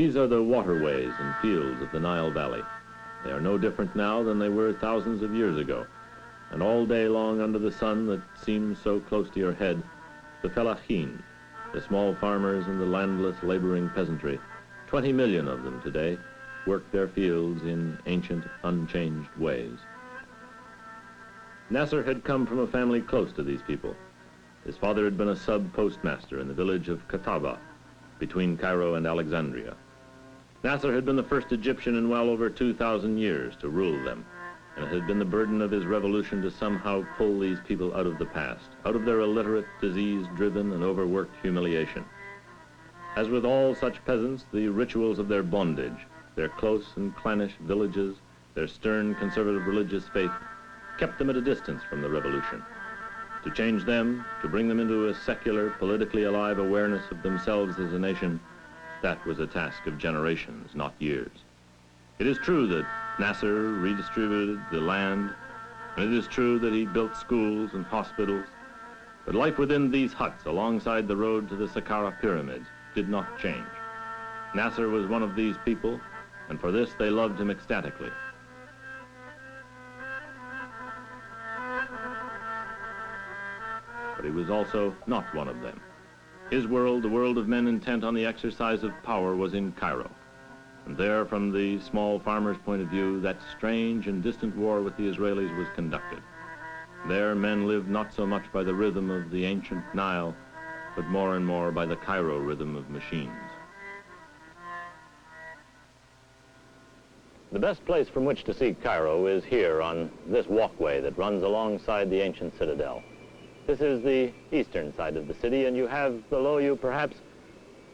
These are the waterways and fields of the Nile Valley. They are no different now than they were thousands of years ago. And all day long under the sun that seems so close to your head, the fellaheen, the small farmers and the landless laboring peasantry, 20 million of them today, work their fields in ancient, unchanged ways. Nasser had come from a family close to these people. His father had been a sub-postmaster in the village of Kataba, between Cairo and Alexandria. Nasser had been the first Egyptian in well over 2,000 years to rule them, and it had been the burden of his revolution to somehow pull these people out of the past, out of their illiterate, disease-driven, and overworked humiliation. As with all such peasants, the rituals of their bondage, their close and clannish villages, their stern conservative religious faith, kept them at a distance from the revolution. To change them, to bring them into a secular, politically alive awareness of themselves as a nation, that was a task of generations, not years. It is true that Nasser redistributed the land, and it is true that he built schools and hospitals, but life within these huts alongside the road to the Saqqara pyramids did not change. Nasser was one of these people, and for this they loved him ecstatically. But he was also not one of them. His world, the world of men intent on the exercise of power, was in Cairo. And there, from the small farmer's point of view, that strange and distant war with the Israelis was conducted. There, men lived not so much by the rhythm of the ancient Nile, but more and more by the Cairo rhythm of machines. The best place from which to see Cairo is here on this walkway that runs alongside the ancient citadel. This is the eastern side of the city, and you have below you perhaps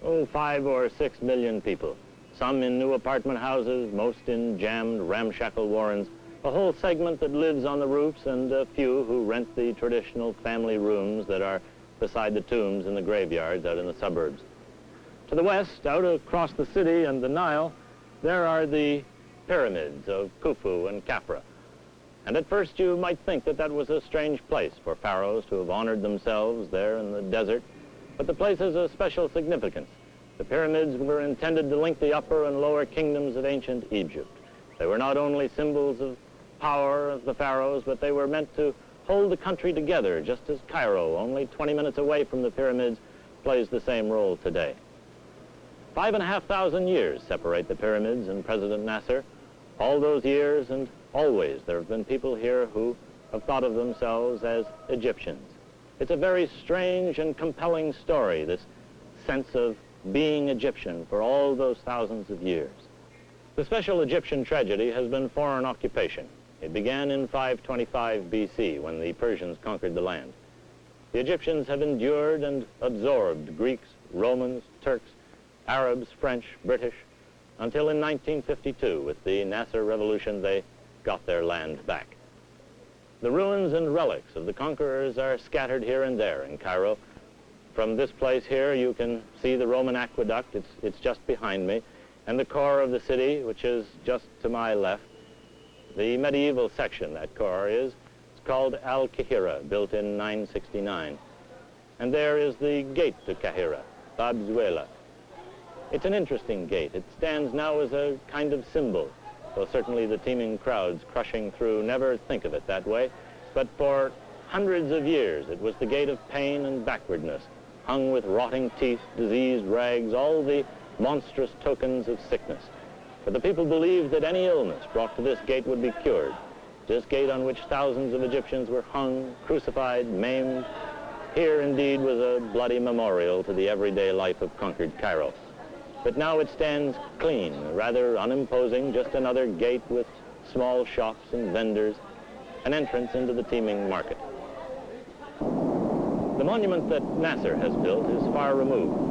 5 or 6 million people. Some in new apartment houses, most in jammed, ramshackle warrens, a whole segment that lives on the roofs, and a few who rent the traditional family rooms that are beside the tombs in the graveyards out in the suburbs. To the west, out across the city and the Nile, there are the pyramids of Khufu and Khafra. And at first you might think that that was a strange place for pharaohs to have honored themselves there in the desert, but the place has a special significance. The pyramids were intended to link the upper and lower kingdoms of ancient Egypt. They were not only symbols of power of the pharaohs, but they were meant to hold the country together, just as Cairo, only 20 minutes away from the pyramids, plays the same role today. 5,500 years separate the pyramids and President Nasser. All those years, and always there have been people here who have thought of themselves as Egyptians. It's a very strange and compelling story, this sense of being Egyptian for all those thousands of years. The special Egyptian tragedy has been foreign occupation. It began in 525 BC when the Persians conquered the land. The Egyptians have endured and absorbed Greeks, Romans, Turks, Arabs, French, British, until in 1952, with the Nasser Revolution, they got their land back. The ruins and relics of the conquerors are scattered here and there in Cairo. From this place here, you can see the Roman aqueduct. It's just behind me, and the core of the city, which is just to my left. The medieval section, that core is, it's called Al-Kahira, built in 969. And there is the gate to Kahira, Bab Zuela. It's an interesting gate. It stands now as a kind of symbol, though certainly the teeming crowds crushing through never think of it that way. But for hundreds of years, it was the gate of pain and backwardness, hung with rotting teeth, diseased rags, all the monstrous tokens of sickness. For the people believed that any illness brought to this gate would be cured. This gate on which thousands of Egyptians were hung, crucified, maimed. Here, indeed, was a bloody memorial to the everyday life of conquered Cairo. But now it stands clean, rather unimposing, just another gate with small shops and vendors, an entrance into the teeming market. The monument that Nasser has built is far removed.